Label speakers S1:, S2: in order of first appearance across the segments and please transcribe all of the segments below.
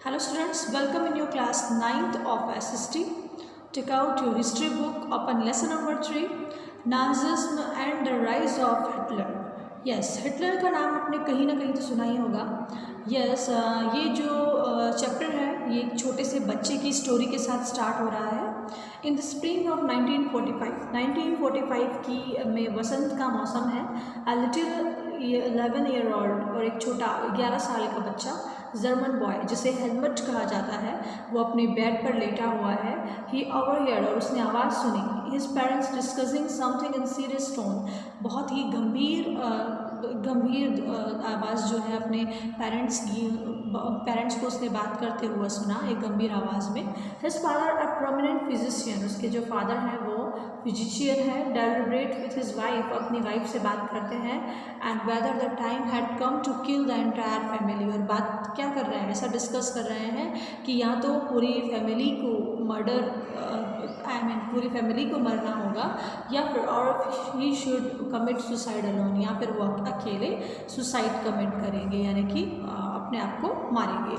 S1: Hello students, welcome in your class 9th of SST. Take out your history book, open lesson number 3, Nazism and the rise of Hitler. Yes, Hitler का नाम आपने कहीं ना कहीं तो सुना ही होगा. यस, ये जो चैप्टर है ये एक छोटे से बच्चे की स्टोरी के साथ स्टार्ट हो रहा है. इन द स्प्रिंग ऑफ 1945 की में वसंत का मौसम है. अ लिटिल 11 ईयर ओल्ड और एक छोटा 11 साल का बच्चा जर्मन बॉय जिसे हेलमेट कहा जाता है वो अपने बेड पर लेटा हुआ है. ही ओवरहियर्ड और उसने आवाज़ सुनी his parents discussing something in serious tone. बहुत ही गंभीर आवाज़ जो है अपने पेरेंट्स को उसने बात करते हुए सुना एक गंभीर आवाज़ में. His father a prominent physician, उसके जो फादर हैं वो फिजिशियन है. डेलिब्रेट विथ हिज वाइफ, अपनी वाइफ से बात करते हैं. And whether the time had come to kill the entire family, और बात क्या कर रहे हैं, ऐसा डिस्कस कर रहे हैं कि या तो पूरी फैमिली को पूरी फैमिली को मरना होगा या फिर और he should commit suicide alone, या फिर वो अकेले सुसाइड कमिट करेंगे यानी कि अपने आप को मारेंगे.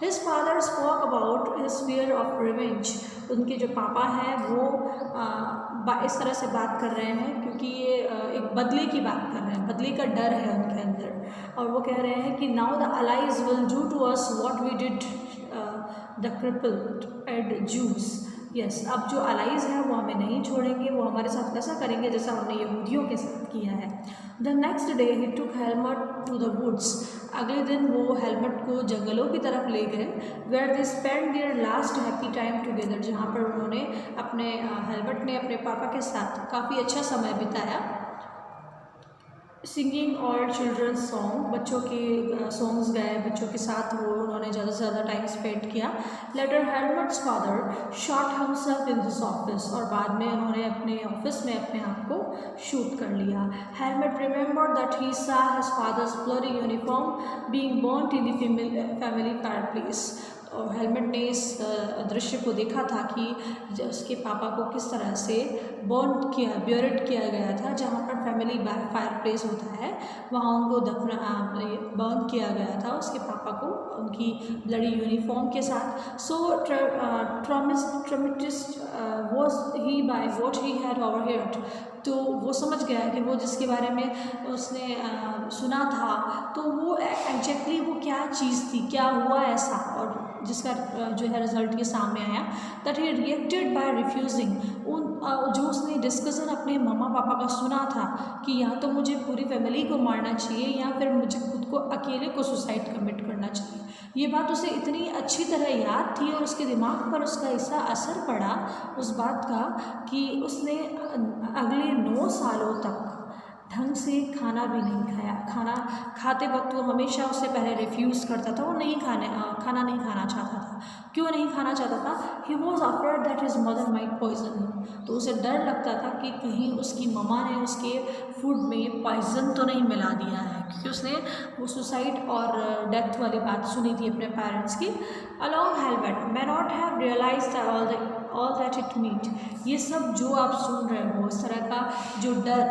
S1: His father spoke about his fear of revenge, उनके जो पापा हैं वो इस तरह से बात कर रहे हैं क्योंकि ये एक बदले की बात कर रहे हैं, बदले का डर है उनके अंदर. और वो कह रहे हैं कि now the allies will do to us what we did the crippled and Jews. Yes, अब जो अलाइज हैं वो हमें नहीं छोड़ेंगे, वो हमारे साथ ऐसा करेंगे जैसा हमने यहूदियों के साथ किया है. द नेक्स्ट डे ही took Helmuth to the woods, अगले दिन वो हेलमेट को जंगलों की तरफ ले गए. Where they spend their last happy time together, जहाँ पर उन्होंने हेलमेट ने अपने पापा के साथ काफ़ी अच्छा समय बिताया. सिंगिंग और चिल्ड्रंस सॉन्ग, बच्चों के सॉन्ग्स गाए, बच्चों के साथ वो उन्होंने ज़्यादा से ज़्यादा टाइम स्पेंड किया. Later Helmuth's father shot himself in his office, और बाद में उन्होंने अपने ऑफिस में अपने आप को शूट कर लिया. हेलमेट रिमेंबर दैट ही सा his father's bloody uniform being burned in the family fireplace. और हेलमेट ने इस दृश्य को देखा था कि उसके पापा को किस तरह से ब्योरेट किया गया था, जहाँ पर फैमिली फायर प्लेस होता है वहाँ उनको बर्न किया गया था उसके पापा को उनकी ब्लडी यूनिफॉर्म के साथ. So traumatised was he by what he had overheard, तो वो समझ गया कि वो जिसके बारे में उसने सुना था तो वो एग्जैक्टली वो क्या चीज़ थी, क्या हुआ ऐसा, और जिसका जो है रिजल्ट ये सामने आया. That he reacted by refusing, जो उसने डिस्कशन अपने मम्मा पापा का सुना था कि या तो मुझे पूरी फैमिली को मारना चाहिए या फिर मुझे खुद को अकेले को सुसाइड कमिट करना चाहिए. ये बात उसे इतनी अच्छी तरह याद थी और उसके दिमाग पर उसका ऐसा असर पड़ा उस बात का कि उसने अगले 9 सालों तक ढंग से खाना भी नहीं खाया. खाना खाते वक्त वो हमेशा उससे पहले रिफ्यूज़ करता था, वो खाना नहीं खाना चाहता था. क्यों नहीं खाना चाहता था? He was afraid that his mother might poison him, तो उसे डर लगता था कि कहीं उसकी मम्मा ने उसके फूड में पॉइजन तो नहीं मिला दिया है, क्योंकि उसने वो सुसाइड और डेथ वाली बात सुनी थी अपने पेरेंट्स की. Along helmet may not have realized all that it meant, ये सब जो आप सुन रहे हो इस तरह का जो डर,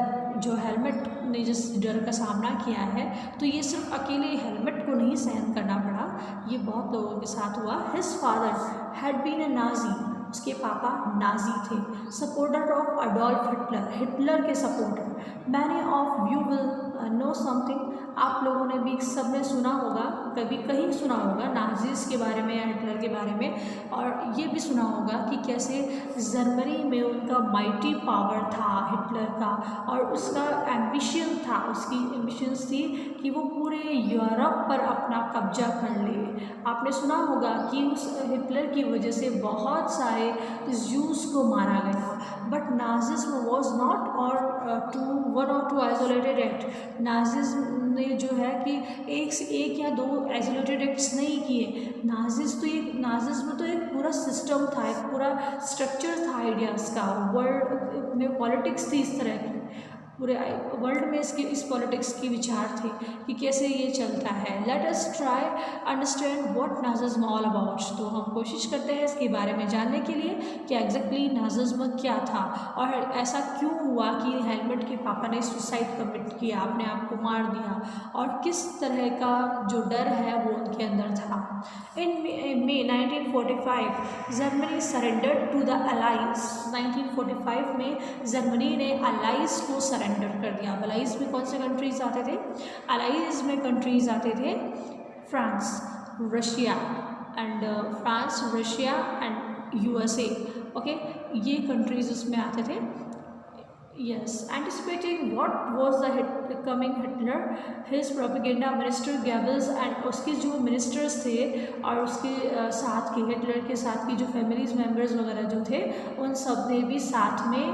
S1: जो हेलमेट ने जिस डर का सामना किया है, तो ये सिर्फ अकेले हेलमेट को नहीं सहन करना पड़ा, ये बहुत लोगों के साथ हुआ. His father had been a Nazi, उसके पापा नाजी थे. Supporter of Adolf Hitler, Hitler के supporter. Many of you will know something, आप लोगों ने भी सब ने सुना होगा, कभी कहीं सुना होगा नाजीज़ के बारे में या हिटलर के बारे में, और ये भी सुना होगा कि कैसे जर्मनी में उनका माइटी पावर था हिटलर का, और उसका एम्बिशन था, उसकी एम्बिशंस थी कि वो पूरे यूरोप पर अपना कब्जा कर ले. आपने सुना होगा कि उस हिटलर की वजह से बहुत सारे जूस को मारा गया. But Nazism was not one और टू आइसोलेटेड एक्ट. नाजिज्म ने जो है कि एक या दो आइसोलेटेड एक्ट्स नहीं किए. नाजिज्म तो एक पूरा सिस्टम था, एक पूरा स्ट्रक्चर था आइडियाज़ का. वर्ल्ड में पॉलिटिक्स थी इस तरह की. पूरे वर्ल्ड में इस पॉलिटिक्स की विचार थे कि कैसे ये चलता है। Let us try understand what Nazism all about. तो हम कोशिश करते हैं इसके बारे में जानने के लिए कि एग्जैक्टली नाजिज्म क्या था और ऐसा क्यों हुआ कि हेलमेट के पापा ने सुसाइड कमिट किया, अपने आप को मार दिया, और किस तरह का जो डर है वो उनके अंदर था। In May 1945 Germany surrender to the allies. 1945 में जर्मनी ने अलाइज को सरेंडर कर दिया। अलाइज में कौन से कंट्रीज आते थे? अलाइज में कंट्रीज आते थे France, Russia and USA. Okay, ये कंट्रीज उसमें आते थे। Yes, anticipating what was the coming Hitler, his propaganda minister Goebbels and उसके जो मिनिस्टर्स थे और उसके साथ के हिटलर के साथ की जो फैमिलीज मेम्बर्स वगैरह जो थे उन सब ने भी साथ में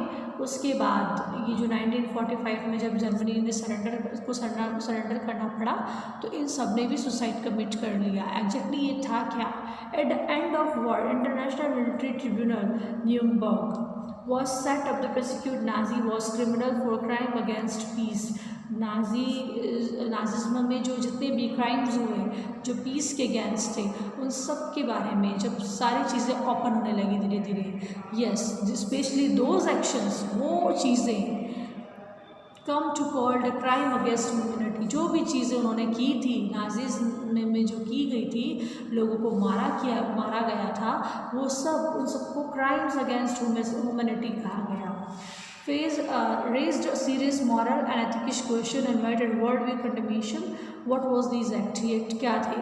S1: उसके बाद ये जो 1945 में जब जर्मनी ने सरेंडर करना पड़ा तो इन सब ने भी सुसाइड कमिट कर लिया। एग्जैक्टली ये था क्या? At the end of war international military tribunal Nuremberg was set up to prosecute Nazi was criminal for crime against peace। Nazism में जो जितने भी क्राइम्स हुए जो पीस के अगेंस्ट थे उन सब के बारे में जब सारी चीज़ें ओपन होने लगी धीरे धीरे, यस, स्पेशली दोज एक्शंस, वो चीज़ें come to called crime against humanity. जो भी चीज़ें उन्होंने की थी नाजिज्म में जो की गई थी, लोगों को मारा गया था, वो सब उन सबको क्राइम्स अगेंस्ट ह्यूमैनिटी कहा गया। Phase raised serious moral and ethics question invited worldwide condemnation. What was these act? ये एक्ट क्या थे?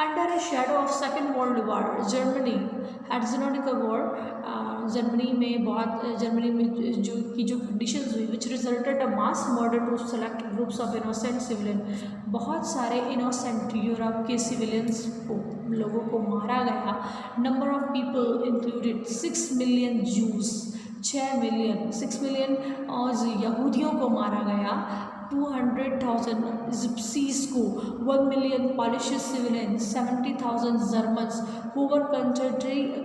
S1: Under a shadow of second world war Germany had genocidal war. Germany में जो conditions हुई which resulted a mass murder to select groups of innocent civilian. बहुत सारे innocent Europe के civilians को लोगों को मारा गया। Number of people included 6 million juice, 6 million और यहूदियों को मारा गया, 200,000 जिप्सीज को, 1 million polish civilian, 70,000 Germans who were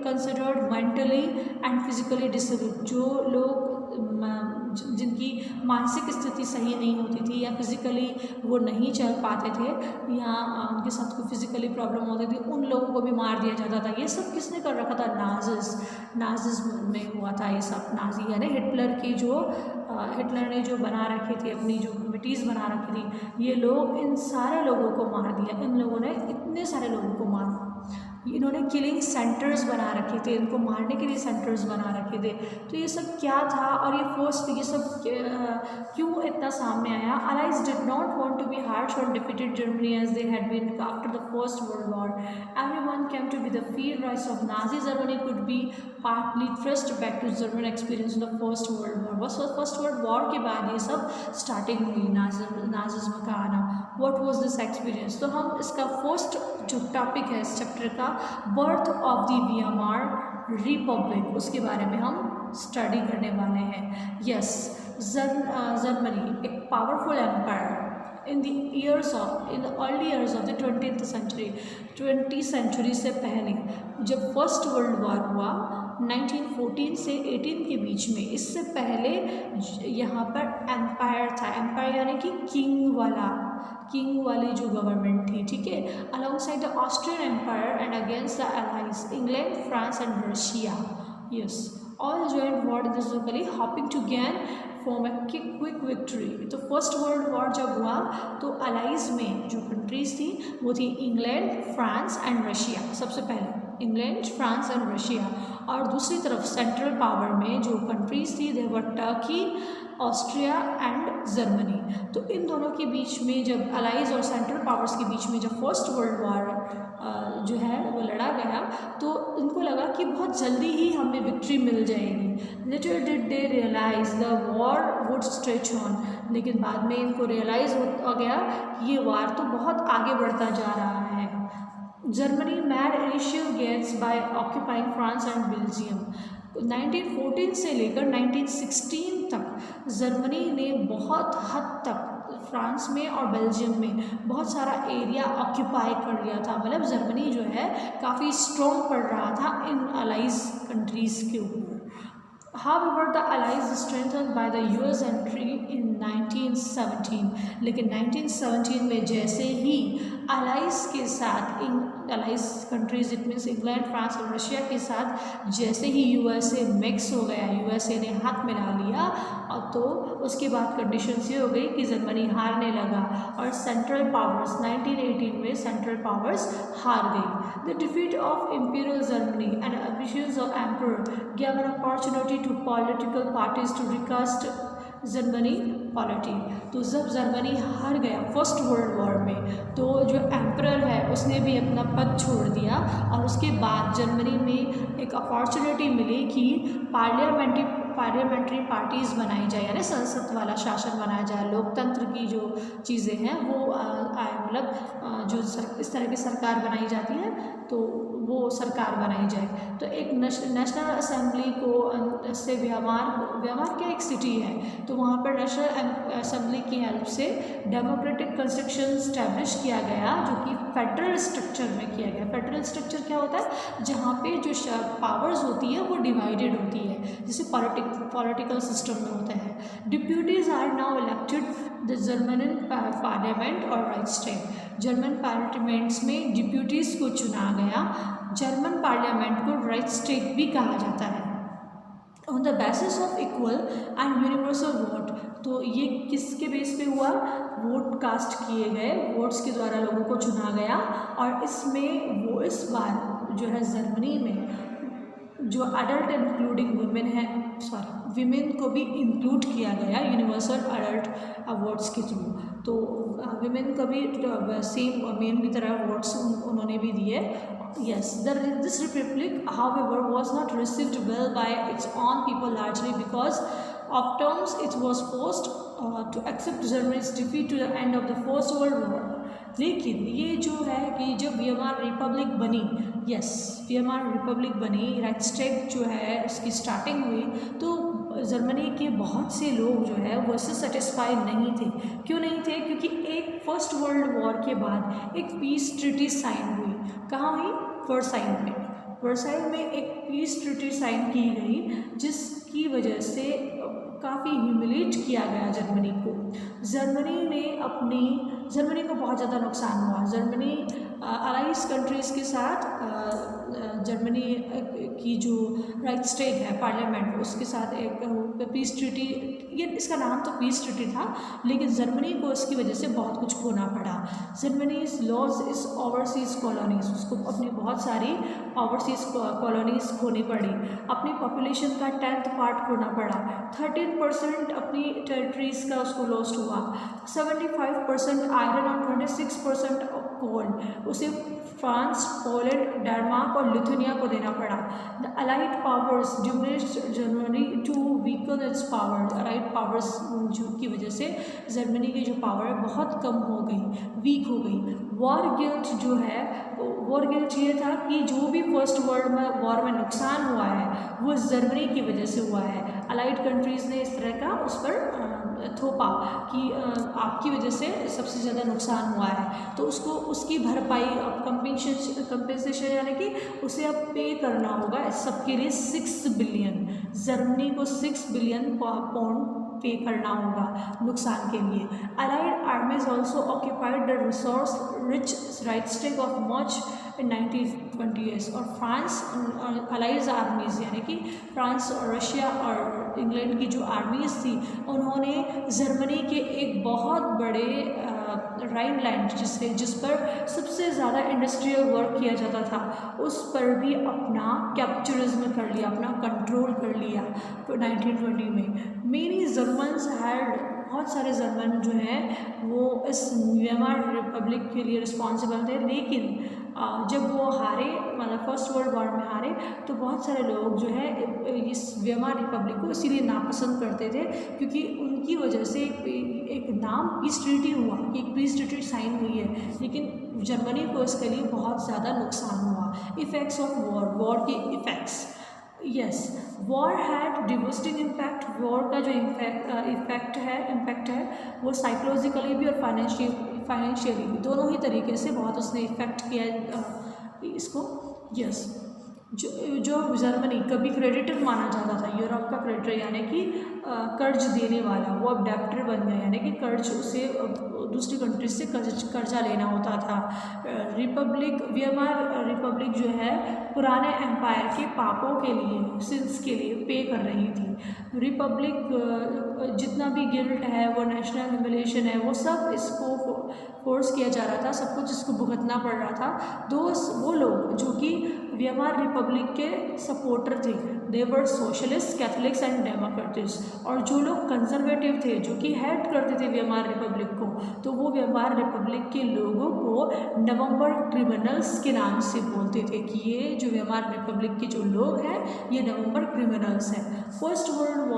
S1: considered mentally and physically disabled. जो लोग जिनकी मानसिक स्थिति सही नहीं होती थी या फिजिकली वो नहीं चल पाते थे या उनके साथ कोई फिजिकली प्रॉब्लम होती थी, उन लोगों को भी मार दिया जाता था। ये सब किसने कर रखा था? नाजिज्म में हुआ था ये सब। नाजी यानी हिटलर ने जो बना रखी थी, अपनी जो कमिटीज़ बना रखी थी, ये लोग इन सारे लोगों को मार दिया। इन लोगों ने इतने सारे लोगों को मारा। इन्होंने किलिंग सेंटर्स बना रखे थे, इनको मारने के लिए सेंटर्स बना रखे थे। तो ये सब क्या था और ये सब क्यों इतना सामने आया? Allies did not want to be harsh on defeated Germany as they had been after the first world war. Everyone came to be the field rights of Nazi Germany could be partly traced back to German experience in the first world war. बस first world war के बाद ये सब starting हुई Nazism का आना। What was this experience? तो हम इसका फर्स्ट जो टॉपिक है इस चैप्टर का, birth of the Weimar republic, उसके बारे में हम स्टडी करने वाले हैं। यस, जर्मनी एक powerful empire in the early years of the 20th century, 20th century से पहले जब फर्स्ट वर्ल्ड वॉर हुआ 1914 से 18 के बीच में, इससे पहले यहाँ पर एम्पायर था। एम्पायर यानी कि किंग वाली जो गवर्नमेंट थी, ठीक है, alongside the Austrian empire and against the allies England, France and Russia. Yes, all joint war डिसोकली hoping to gain form a quick victory. तो फर्स्ट वर्ल्ड वॉर जब हुआ तो अलाइज में जो कंट्रीज थी वो थी इंग्लैंड, फ्रांस एंड रशिया। सबसे पहले इंग्लैंड, फ्रांस एंड रशिया, और दूसरी तरफ सेंट्रल पावर में जो कंट्रीज थी दे वर टर्की, ऑस्ट्रिया एंड जर्मनी। तो इन दोनों के बीच में जब अलाइज और सेंट्रल पावर्स के बीच में जब फर्स्ट वर्ल्ड वॉर जो है वो लड़ा गया तो इनको लगा कि बहुत जल्दी ही हमें विक्ट्री मिल जाएगी। Little did they realise the war would stretch on. लेकिन बाद में इनको रियलाइज़ हो गया कि ये वार तो बहुत आगे बढ़ता जा रहा है। Germany made initial gains by occupying France and Belgium. 1914 से लेकर 1916 तक जर्मनी ने बहुत हद तक फ्रांस में और बेल्जियम में बहुत सारा एरिया ऑक्यूपाई कर लिया था। मतलब जर्मनी जो है काफ़ी स्ट्रॉन्ग पड़ रहा था इन अलाइज कंट्रीज़ के ऊपर। However, the allies strengthened by the US entry in 1917, लेकिन 1917 में जैसे ही allies के साथ allies countries it means England, France और रशिया के साथ जैसे ही यूएसए मिक्स हो गया, यूएसए ने हाथ मिला लिया, और तो उसके बाद कंडीशंस ये हो गई कि जर्मनी हारने लगा और सेंट्रल पावर्स 1918 में सेंट्रल पावर्स हार गई। The defeat of imperial Germany and ambitions of emperor gave an opportunity to political parties to recast Germany polity. तो जब जर्मनी हार गया फर्स्ट वर्ल्ड वॉर में, तो जो एम्परर है उसने भी अपना पद छोड़ दिया और उसके बाद जर्मनी में एक अपॉर्चुनिटी मिली कि पार्लियामेंट्री पार्टीज़ बनाई जाए, यानी संसद वाला शासन बनाया जाए, लोकतंत्र की जो चीज़ें हैं वो मतलब जो इस तरह की सरकार बनाई जाती है तो वो सरकार बनाई जाए। तो एक नेशनल असेंबली को से व्यवहार क्या एक सिटी है, तो वहाँ पर नेशनल असेंबली की हेल्प से डेमोक्रेटिक कंस्ट्रक्शन स्टैब्लिश किया गया, जो कि फेडरल स्ट्रक्चर में किया गया। फेडरल स्ट्रक्चर क्या होता है, जहाँ पे जो पावर्स होती है वो डिवाइडेड होती है, जैसे पॉलिटिकल सिस्टम में होता है। Deputies are now elected the German parliament और राइक्सटैग। जर्मन पार्लियामेंट्स में डिप्यूटीज़ को चुना गया। जर्मन पार्लियामेंट को राइक्सटैग भी कहा जाता है। On the basis of equal and universal vote, तो ये किसके बेस पे हुआ, वोट कास्ट किए गए, वोट्स के द्वारा लोगों को चुना गया। और इसमें वो इस बार जो है जर्मनी में जो अडल्ट इंक्लूडिंग वुमेन है, विमेन को भी इंक्लूड किया गया यूनिवर्सल अडल्ट अवार्ड्स के थ्रू। तो विमेन को भी सेम मेन की तरह अवार्ड्स उन्होंने भी दिए। Yes, this republic however was not received well by its own people largely because of terms it was forced to accept Germany's defeat to the end of the first world war. लेकिन ये जो है कि जब Weimar republic बनी, yes Weimar republic बनी, Reichstag जो है उसकी स्टार्टिंग हुई, तो जर्मनी के बहुत से लोग जो है वो इससे सेटिस्फाई नहीं थे। क्यों नहीं थे, क्योंकि एक फर्स्ट वर्ल्ड वॉर के बाद एक पीस ट्रीटी साइन हुई। कहाँ हुई, वर्साइल में। वर्साइल में एक पीस ट्रीटी साइन की गई, जिसकी वजह से काफ़ी ह्यूमिलेट किया गया जर्मनी को। जर्मनी को बहुत ज़्यादा नुकसान हुआ। जर्मनी अलाइज कंट्रीज़ के साथ जर्मनी की जो राइक्सटैग है पार्लियामेंट, उसके साथ एक पीस ट्रीटी, ये इसका नाम तो पीस ट्रीटी था, लेकिन जर्मनी को इसकी वजह से बहुत कुछ खोना पड़ा। जर्मनी लॉज इस ओवरसीज़ कॉलोनीज़, उसको अपनी बहुत सारी ओवरसीज़ कॉलोनीज़ खोनी पड़ी, अपनी पॉपुलेशन का 10th पार्ट खोना पड़ा, 13% अपनी टेरिटरीज़ का उसको लॉस्ट हुआ, 75% आयरन और 26% कोल उसे फ्रांस, पोलैंड, डेनमार्क और लिथुनिया को देना पड़ा। The allied powers diminished Germany to weaken its power. Allied powers की वजह से जर्मनी की जो पावर है बहुत कम हो गई, वीक हो गई। वॉर गिल्ट जो है, वॉर गिल्ट ये था कि जो भी फर्स्ट वर्ल्ड वॉर में नुकसान हुआ है वो जर्मनी की वजह से हुआ है। अलाइड कंट्रीज़ ने इस तरह का उस पर थोपा कि आपकी वजह से सबसे ज़्यादा नुकसान हुआ है, तो उसको उसकी भरपाई अब कंपेंसेशन यानी कि उसे अब पे करना होगा। इस सबके लिए 6 बिलियन, जर्मनी को 6 बिलियन पाउंड पे करना होगा नुकसान के लिए। Allied armies also occupied the resource rich Reichstag of much in 1920s। और फ्रांस अलाइज आर्मीज़ यानी कि फ्रांस और रशिया और इंग्लैंड की जो आर्मीज़ थी, उन्होंने जर्मनी के एक बहुत बड़े राइनलैंड जिस पर सबसे ज़्यादा इंडस्ट्रियल वर्क किया जाता था, उस पर भी अपना कैप्चरिज्म कर लिया, अपना कंट्रोल कर लिया 1920 में। मेनी जर्मन्स हैड, बहुत सारे जर्मन जो हैं वो इस वीमार रिपब्लिक के लिए रिस्पॉन्सिबल थे, लेकिन जब वो हारे, मतलब फर्स्ट वर्ल्ड वॉर में हारे, तो बहुत सारे लोग जो है इस वीमार रिपब्लिक को इसीलिए नापसंद करते थे, क्योंकि उनकी वजह से एक नाम पीस ट्रीटी हुआ, एक पीस ट्रीटी साइन हुई है, लेकिन जर्मनी को इसके लिए बहुत ज़्यादा नुकसान हुआ। इफ़ेक्ट्स ऑफ वॉर, वॉर के effects, yes, war had devastating impact. War का जो इम्पैक्ट है वो साइकोलॉजिकली भी और फाइनेंशियली भी, दोनों ही तरीके से बहुत उसने इफ़ेक्ट किया इसको। यस, जो जो जर्मनी कभी क्रेडिटर माना जाता था, यूरोप का क्रेडिटर यानी कि कर्ज देने वाला, वो अब डेप्टर बन गया, यानी कि कर्ज उसे दूसरी कंट्रीज से कर्जा लेना होता था। रिपब्लिक, वीएमआर रिपब्लिक जो है पुराने एम्पायर के पापों के लिए, सिंस के लिए पे कर रही थी। रिपब्लिक जितना भी गिल्ट है, वो नेशनल ह्यूमिलिएशन है, वो सब इसको फोर्स किया जा रहा था, सब कुछ इसको भुगतना पड़ रहा था। वो लोग जो कि वीएमआर रिपब्लिक के सपोर्टर थे, दे वर सोशलिस्ट, कैथोलिक्स एंड डेमोक्रेटिक्स। और जो लोग कंजर्वेटिव थे, जो कि हेड करते थे वीएमआर रिपब्लिक को, तो वो वीएमआर रिपब्लिक के लोगों को नवंबर क्रिमिनल्स के नाम से बोलते थे कि ये जो वीएमआर रिपब्लिक के जो लोग हैं, ये नवंबर क्रिमिनल्स हैं। फर्स्ट वर्ल्ड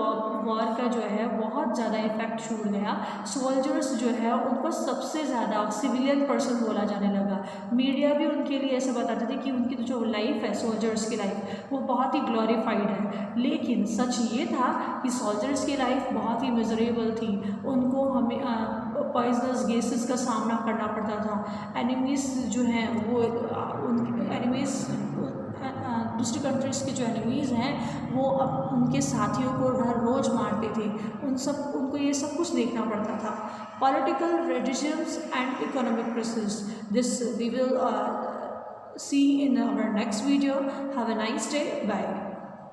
S1: वॉर का जो है बहुत ज़्यादा इफेक्ट छूट गया। सोल्जर्स जो है उनको सबसे ज़्यादा सिविलियन पर्सन बोला जाने लगा। मीडिया भी उनके लिए ऐसा बताते थे कि उनकी जो लाइफ है, सोल्जर्स की लाइफ, वो बहुत ही ग्लोरीफाइड है। लेकिन सच ये था कि सोल्जर्स की लाइफ बहुत ही मिजरेबल थी। उनको हमें पॉइजनस गैसेस का सामना करना पड़ता था। एनिमीज़ जो हैं वो उन एनिमीज़, दूसरी कंट्रीज़ के जो एनिमीज़ हैं वो अब उनके साथियों को हर रोज़ मारते थे। उनको ये सब कुछ देखना पड़ता था। Political regimes and economic crisis, this we will see in our next video. Have a nice day. Bye.